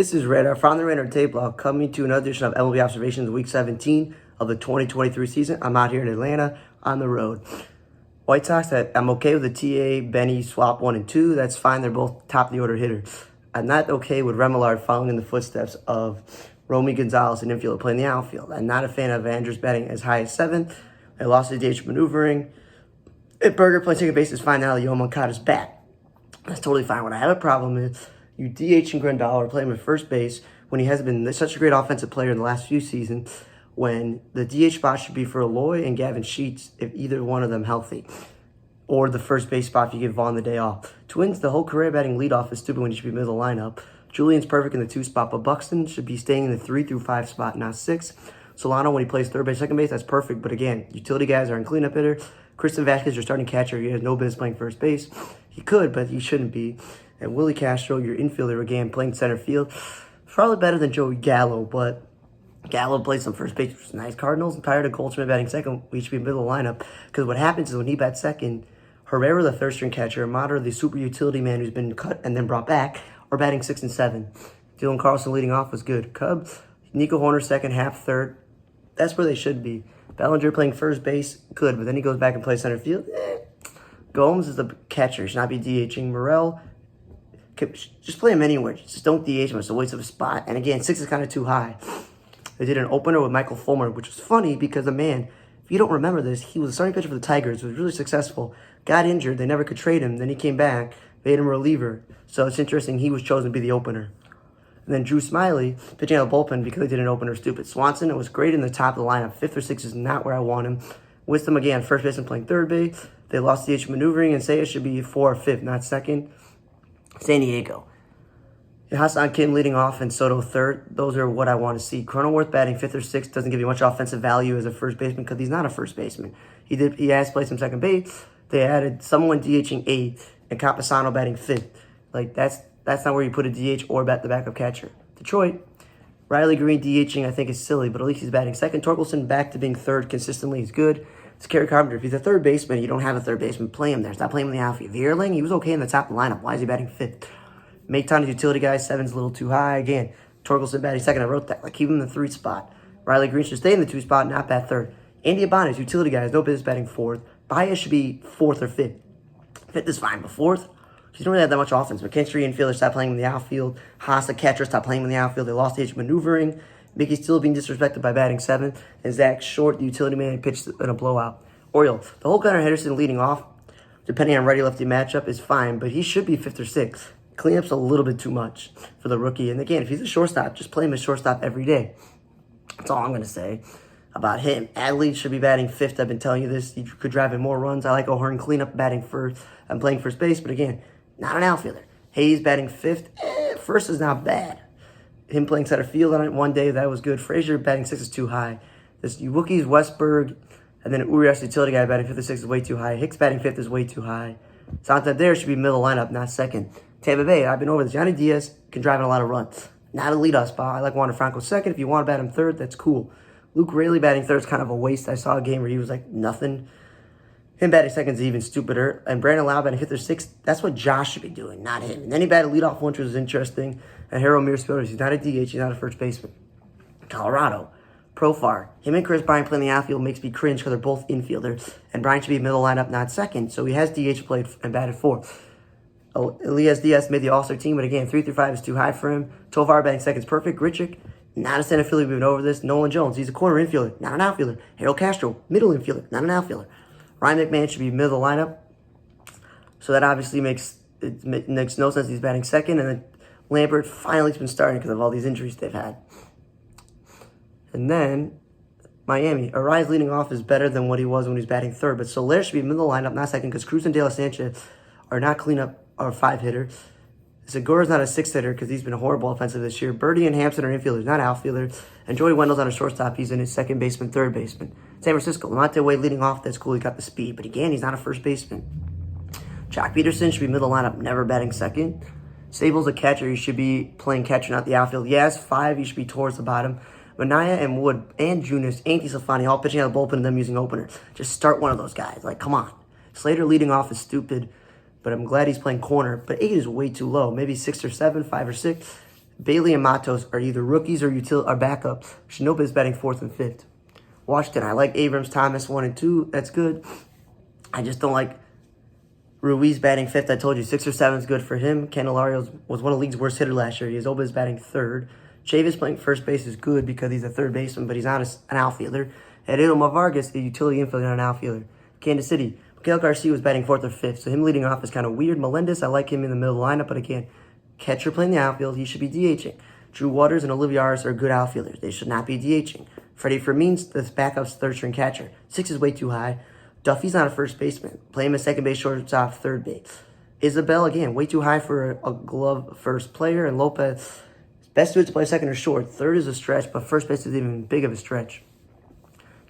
This is Radar from the Radar Tape Log coming to another edition of MLB Observations Week 17 of the 2023 season. I'm out here in Atlanta on the road. White Sox, I'm okay with the TA Benny swap 1 and 2. That's fine. They're both top of the order hitters. I'm not okay with Remillard following in the footsteps of Romy Gonzalez, an infielder playing the outfield. I'm not a fan of Andrews batting as high as 7th. I lost the DH maneuvering. If Berger playing second base is fine now that Yoel Moncada's back. That's totally fine. What I have a problem is you DH and Grandal or play him at first base when he has been such a great offensive player in the last few seasons, when the DH spot should be for Aloy and Gavin Sheets if either one of them healthy. Or the first base spot if you give Vaughn the day off. Twins, the whole career batting leadoff is stupid when he should be middle lineup. Julian's perfect in the 2 spot, but Buxton should be staying in the 3 through 5 spot, not 6. Solano, when he plays third base, second base, that's perfect. But again, utility guys are in cleanup hitter. Kristen Vasquez, your starting catcher, he has no business playing first base. He could, but he shouldn't be. And Willie Castro, your infielder, again, playing center field. Probably better than Joey Gallo, but Gallo plays some first base, which is nice. Cardinals, I'm tired of Goldschmidt batting second. We should be middle of the lineup. Because what happens is when he bats second, Herrera, the third-string catcher, Amato, the super utility man who's been cut and then brought back, are batting 6 and 7. Dylan Carlson leading off was good. Cubs, Nico Horner second, half third. That's where they should be. Bellinger playing first base, good, but then he goes back and plays center field. Gomes is the catcher, should not be DHing. Morel, just play him anywhere. Just don't DH him. It's a waste of a spot. And again, 6 is kind of too high. They did an opener with Michael Fulmer, which was funny because the man, if you don't remember this, he was a starting pitcher for the Tigers, was really successful, got injured, they never could trade him, then he came back, made him a reliever. So it's interesting he was chosen to be the opener. And then Drew Smiley, pitching out of the bullpen because they did an opener stupid. Swanson, it was great in the top of the lineup. 5th or 6th is not where I want him. Wisdom, again, first base and playing third base. They lost DH maneuvering, and Seiya should be 4th or 5th, not 2nd. San Diego. Hassan Kim leading off and Soto 3rd. Those are what I want to see. Cronenworth batting 5th or 6th doesn't give you much offensive value as a first baseman because he's not a first baseman. He has played some second base. They added someone DHing 8th and Campusano batting 5th. Like that's not where you put a DH or the backup catcher. Detroit, Riley Green DHing I think is silly, but at least he's batting 2nd. Torkelson back to being 3rd consistently is good. It's Kerry Carpenter. If he's a third baseman, you don't have a third baseman, play him there. Stop playing him in the outfield. Vierling, he was okay in the top of the lineup. Why is he batting 5th? Make time to utility guys. 7's a little too high. Again, Torkelson batting 2nd. I wrote that. Like, keep him in the 3 spot. Riley Green should stay in the 2 spot, not bat 3rd. Andy Abanez, utility guys, no business batting 4th. Baez should be 4th or 5th. 5th is fine, but 4th? She don't really have that much offense. McKinstry, infielder, stopped playing in the outfield. Haas, the catcher, stopped playing in the outfield. They lost DH maneuvering. Mickey's still being disrespected by batting 7th. And Zach Short, the utility man, pitched in a blowout. Oriole, the whole Gunnar Henderson leading off, depending on righty-lefty matchup, is fine, but he should be 5th or 6th. Cleanup's a little bit too much for the rookie. And again, if he's a shortstop, just play him as shortstop every day. That's all I'm going to say about him. Adley should be batting 5th. I've been telling you this. He could drive in more runs. I like O'Hearn cleanup batting 1st and playing first base, but again, not an outfielder. Hayes batting 5th. 1st is not bad. Him playing center field on it one day, that was good. Frazier batting 6th is too high. This Wookiees, Westberg, and then Urias, the utility guy, batting 5th or 6th is way too high. Hicks batting 5th is way too high. Santander should be middle lineup, not 2nd. Tampa Bay, I've been over this. Johnny Diaz can drive in a lot of runs. Not a leadoff spot. I like Wander Franco 2nd. If you want to bat him 3rd, that's cool. Luke Raley batting 3rd is kind of a waste. I saw a game where he was like nothing. Him batting 2nd is even stupider. And Brandon Lau batting 5th or 6th, that's what Josh should be doing, not him. And then he batted leadoff once, which was interesting. And Harold Mears-Fielders, he's not a DH, he's not a first baseman. Colorado, Profar. Him and Chris Bryant playing the outfield makes me cringe because they're both infielders. And Bryant should be middle lineup, not 2nd. So he has DH played and batted 4th. Elias Diaz made the All-Star team, but again, 3 through 5 is too high for him. Tovar batting 2nd is perfect. Grichuk, not a center fielder, we've been over this. Nolan Jones, he's a corner infielder, not an outfielder. Harold Castro, middle infielder, not an outfielder. Ryan McMahon should be middle lineup. So that obviously makes no sense. He's batting 2nd, and then Lambert finally has been starting because of all these injuries they've had. And then Miami, Arias leading off is better than what he was when he was batting 3rd, but Soler should be middle lineup, not 2nd, because Cruz and De La Sanchez are not cleanup or 5 hitter. Segura's not a 6 hitter because he's been horrible offensive this year. Birdie and Hampson are infielders, not outfielders. And Joey Wendell's on a shortstop. He's in his 2nd baseman, 3rd baseman. San Francisco, Lamonte Wade leading off. That's cool. He got the speed. But again, he's not a first baseman. Jock Peterson should be middle lineup, never batting 2nd. Sable's a catcher. He should be playing catcher, not the outfield. Yes, 5, he should be towards the bottom. Manaya and Wood and Junis, Andy Safani, all pitching out of the bullpen and them using opener. Just start one of those guys. Like, come on. Slater leading off is stupid, but I'm glad he's playing corner. But 8 is way too low. Maybe 6 or 7, 5 or 6. Bailey and Matos are either rookies or backups. Shinoda is batting 4th and 5th. Washington, I like Abrams, Thomas 1 and 2. That's good. I just don't like Ruiz batting 5th. I told you 6 or 7 is good for him. Candelario was one of the league's worst hitter last year. Yozoba is batting 3rd. Chavis playing first base is good because he's a third baseman, but he's not an outfielder. And Edelma Vargas, a utility infielder, not an outfielder. Kansas City, Miguel Garcia was batting 4th or 5th, so him leading off is kind of weird. Melendez, I like him in the middle of the lineup, but again, catcher playing the outfield, he should be DHing. Drew Waters and Olivier Aris are good outfielders. They should not be DHing. Freddie Fermin's the backup's third-string catcher. 6 is way too high. Duffy's not a first baseman. Play him as second base, shortstop, third base. Isabel, again, way too high for a glove first player. And Lopez, best suited to play second or short. Third is a stretch, but first base is even big of a stretch.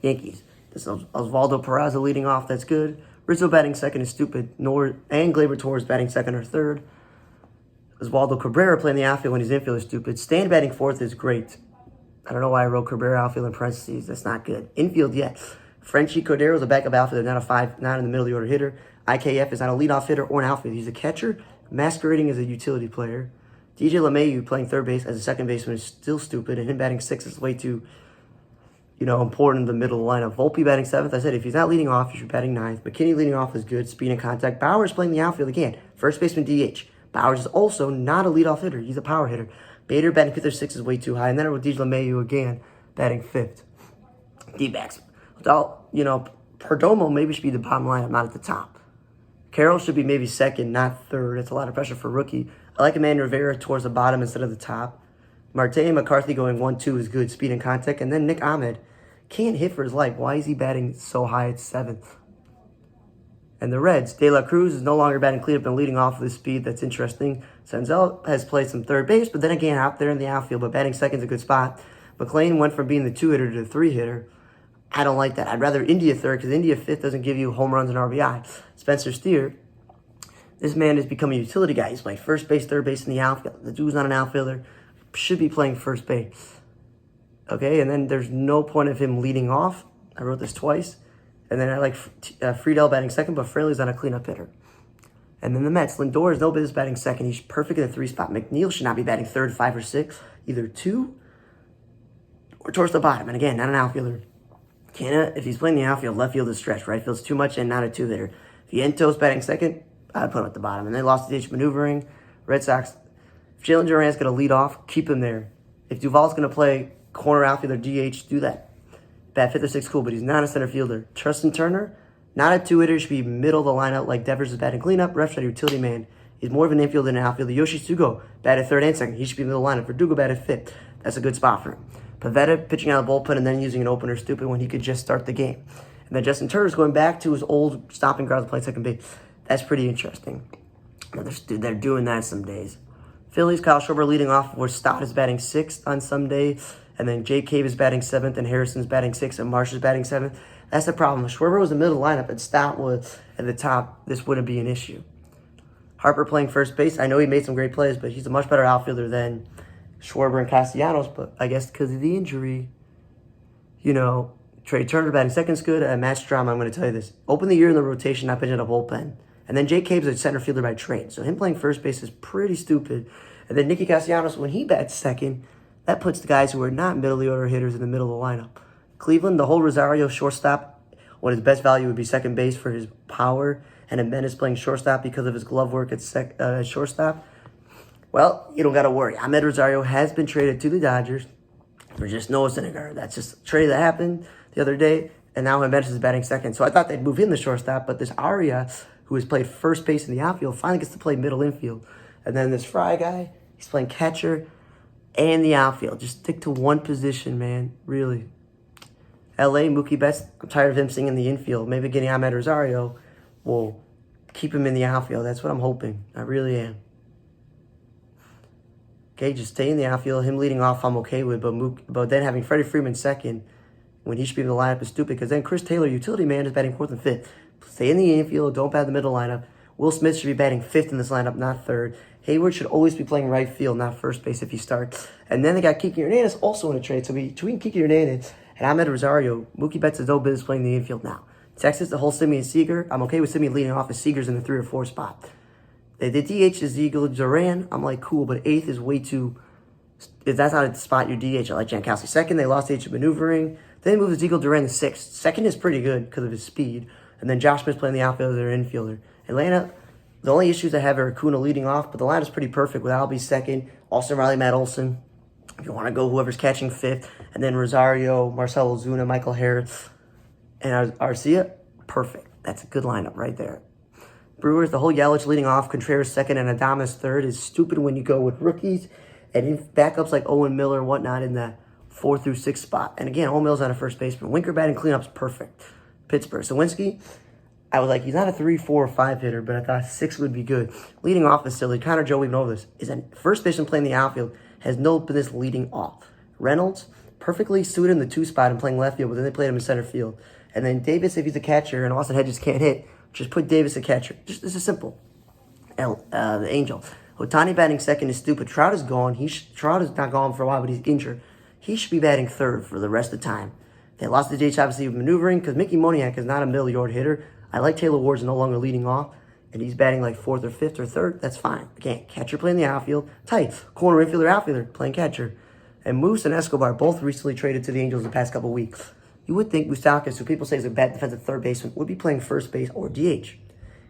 Yankees. This is Osvaldo Peraza leading off. That's good. Rizzo batting second is stupid. And Gleyber Torres batting second or third. Osvaldo Cabrera playing the outfield when he's infield is stupid. Stan batting 4th is great. I don't know why I wrote Cabrera outfield in parentheses. That's not good. Infield, yes. Frenchie Cordero is a backup outfielder, not in the middle of the order hitter. IKF is not a leadoff hitter or an outfielder. He's a catcher, masquerading as a utility player. DJ LeMahieu playing third base as a second baseman is still stupid, and him batting 6th is way too, important in the middle of the lineup. Volpe batting 7th. I said if he's not leading off, he should be batting 9th. McKinney leading off is good, speed and contact. Bowers playing the outfield again. First baseman DH. Bowers is also not a leadoff hitter. He's a power hitter. Bader batting 5th or 6th is way too high. And then with DJ LeMahieu again, batting 5th. D-backs. Perdomo maybe should be the bottom lineup, not at the top. Carroll should be maybe second, not third. It's a lot of pressure for rookie. I like Emmanuel Rivera towards the bottom instead of the top. Marte and McCarthy going 1-2 is good, speed and contact. And then Nick Ahmed can't hit for his life. Why is he batting so high at 7th? And the Reds, De La Cruz is no longer batting cleanup and leading off with speed. That's interesting. Senzel has played some third base, but then again out there in the outfield, but batting second is a good spot. McLean went from being the 2-hitter to the 3-hitter. I don't like that. I'd rather India 3rd because India 5th doesn't give you home runs and RBI. Spencer Steer, this man has become a utility guy. He's playing first base, third base in the outfield. The dude's not an outfielder. Should be playing first base. Okay, and then there's no point of him leading off. I wrote this twice. And then I like Friedel batting second, but Fraley's not a cleanup hitter. And then the Mets, Lindor is no business batting second. He's perfect in the 3 spot. McNeil should not be batting 3rd, 5, or 6. Either 2 or towards the bottom. And again, not an outfielder. Canna, if he's playing the outfield, left field is stretched. Right field's too much and not a 2-hitter. Vientos batting second, I'd put him at the bottom. And they lost the DH maneuvering. Red Sox, if Jalen Duran's going to lead off, keep him there. If Duvall's going to play corner outfielder DH, do that. Bat 5th or 6th, cool, but he's not a center fielder. Tristan Turner, not a 2-hitter, should be middle of the lineup like Devers is batting cleanup. Ref's a utility man. He's more of an infielder than an outfielder. Yoshi Sugo batted 3rd and 2nd. He should be in the middle of the lineup. Verdugo batted 5th. That's a good spot for him. Pavetta pitching out of the bullpen and then using an opener stupid when he could just start the game. And then Justin Turner's going back to his old stopping ground playing second base. That's pretty interesting. They're doing that some days. Phillies, Kyle Schwarber leading off where Stott is batting 6th on some days. And then Jake Cave is batting 7th and Harrison's batting 6th and Marsh is batting 7th. That's the problem. If Schwarber was in the middle of the lineup and Stott was at the top, this wouldn't be an issue. Harper playing first base. I know he made some great plays, but he's a much better outfielder than Schwarber and Castellanos, but I guess because of the injury, Trey Turner batting second's good. And Matt Strom, I'm going to tell you this. Open the year in the rotation, not pitching a bullpen. And then Jake Cave's a center fielder by trade. So him playing first base is pretty stupid. And then Nicky Castellanos, when he bats second, that puts the guys who are not middle of the order hitters in the middle of the lineup. Cleveland, the whole Rosario shortstop, when his best value would be second base for his power, and Jimenez playing shortstop because of his glove work at shortstop. Well, you don't got to worry. Ahmed Rosario has been traded to the Dodgers for just Noah Syndergaard. That's just a trade that happened the other day, and now Jimenez is batting second. So I thought they'd move in the shortstop, but this Aria, who has played first base in the outfield, finally gets to play middle infield. And then this Fry guy, he's playing catcher and the outfield. Just stick to one position, man, really. LA, Mookie Betts, I'm tired of him singing the infield. Maybe getting Ahmed Rosario will keep him in the outfield. That's what I'm hoping. I really am. Okay, just stay in the outfield. Him leading off, I'm okay with. But then having Freddie Freeman second when he should be in the lineup is stupid because then Chris Taylor, utility man, is batting 4th and 5th. Stay in the infield. Don't bat the middle lineup. Will Smith should be batting 5th in this lineup, not 3rd. Hayward should always be playing right field, not first base if he starts. And then they got Kiki Hernandez also in a trade. So between Kiki Hernandez and Ahmed Rosario, Mookie Betts has no business playing the infield now. Texas, the whole Simeon Seager. I'm okay with Simeon leading off as Seager's in the 3 or 4 spot. The DH is Eagle Duran. I'm like, cool, but 8th is way too If that's not a spot your DH, I like Jankowski second. They lost DH maneuvering. Then they moved Ezekiel Duran to sixth. Second is pretty good because of his speed. And then Josh Smith's playing the outfield as their infielder. Atlanta, the only issues they have are Acuna leading off, but the line is pretty perfect with Albie second, Austin Riley, Matt Olson. If you want to go whoever's catching fifth, and then Rosario, Marcelo Zuna, Michael Harris, and Arcia, perfect. That's a good lineup right there. Brewers, the whole Yelich leading off, Contreras second, and Adames third is stupid when you go with rookies and backups like Owen Miller and whatnot in the 4 through 6 spot. And again, Owen Miller's not a first baseman. Winker batting cleanup's perfect. Pittsburgh. Sawinski, I was like, he's not a 3, 4, or 5 hitter, but I thought 6 would be good. Leading off is silly. Connor Joe, we know this, is a first baseman playing the outfield, has no business leading off. Reynolds, perfectly suited in the 2 spot and playing left field, but then they played him in center field. And then Davis, if he's a catcher and Austin Hedges can't hit, just put Davis a catcher. Just this is simple. The Angel. Otani batting second is stupid. Trout is gone. Trout is not gone for a while, but he's injured. He should be batting third for the rest of the time. They lost the DH obviously with maneuvering because Mickey Moniak is not a middle-yard hitter. I like Taylor Ward's no longer leading off, and he's batting like 4th or 5th or 3rd. That's fine. Again, catcher playing the outfield. Tight. Corner infielder, outfielder playing catcher. And Moose and Escobar both recently traded to the Angels the past couple weeks. You would think Moustakas, who people say is a bad defensive third baseman, would be playing first base or DH.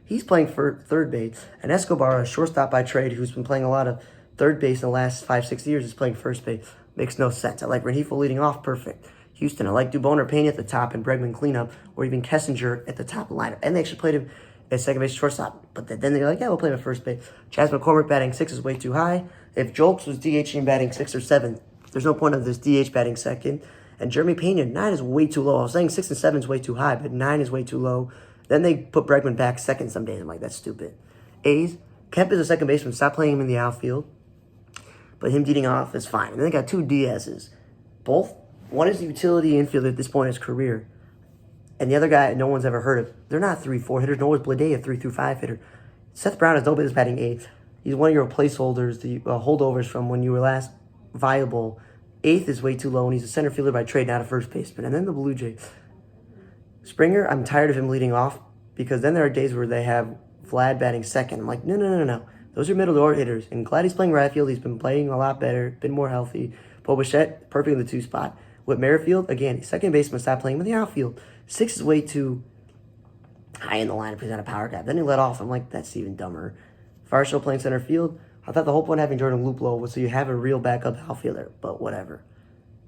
He's playing for third base. And Escobar, a shortstop by trade, who's been playing a lot of third base in the last 5-6 years, is playing first base. Makes no sense. I like Rengifo leading off, perfect. Houston, I like Dubon or Pena at the top and Bregman cleanup, or even Kessinger at the top of the lineup. And they actually played him at second base shortstop. But then they're like, yeah, we'll play him at first base. Chas McCormick batting 6 is way too high. If Jolks was DHing batting 6 or 7, there's no point of this DH batting second. And Jeremy Pena, 9 is way too low. I was saying 6 and 7 is way too high, but 9 is way too low. Then they put Bregman back second some days. I'm like, that's stupid. A's, Kemp is a second baseman. Stop playing him in the outfield. But him leading off is fine. And then they got 2 Diaz's. Both, one is a utility infielder at this point in his career. And the other guy no one's ever heard of. They're not 3-4 hitters, nor is Blade a 3-5 hitter. Seth Brown has no business batting 8th. He's one of your placeholders, the holdovers from when you were last viable. 8th is way too low, and he's a center fielder by trade, not a first baseman. And then the Blue Jays. Springer, I'm tired of him leading off because then there are days where they have Vlad batting second. I'm like, no. Those are middle-order hitters. And glad he's playing right field. He's been playing a lot better, been more healthy. But Bichette, perfect in the 2 spot. With Merrifield, again, second baseman, stop playing him in the outfield. 6 is way too high in the lineup. He's not a power guy. Then he let off. I'm like, that's even dumber. Farshill playing center field. I thought the whole point of having Jordan Luplow was so you have a real backup outfielder, but whatever.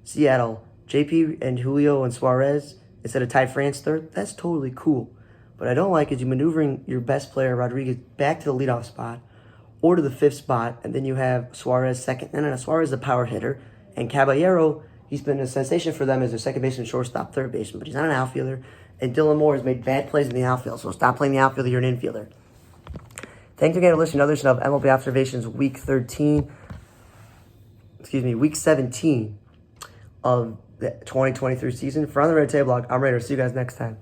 Seattle, JP and Julio and Suarez instead of Ty France third. That's totally cool. What I don't like is you maneuvering your best player, Rodriguez, back to the leadoff spot or to the 5th spot, and then you have Suarez second. No, Suarez is a power hitter, and Caballero, he's been a sensation for them as their second baseman, shortstop, third baseman, but he's not an outfielder. And Dylan Moore has made bad plays in the outfield, so stop playing the outfielder, you're an infielder. Thanks again for listening to another edition of MLB Observations Week 17 of the 2023 season. For On the Red Table Blog, I'm Raider. See you guys next time.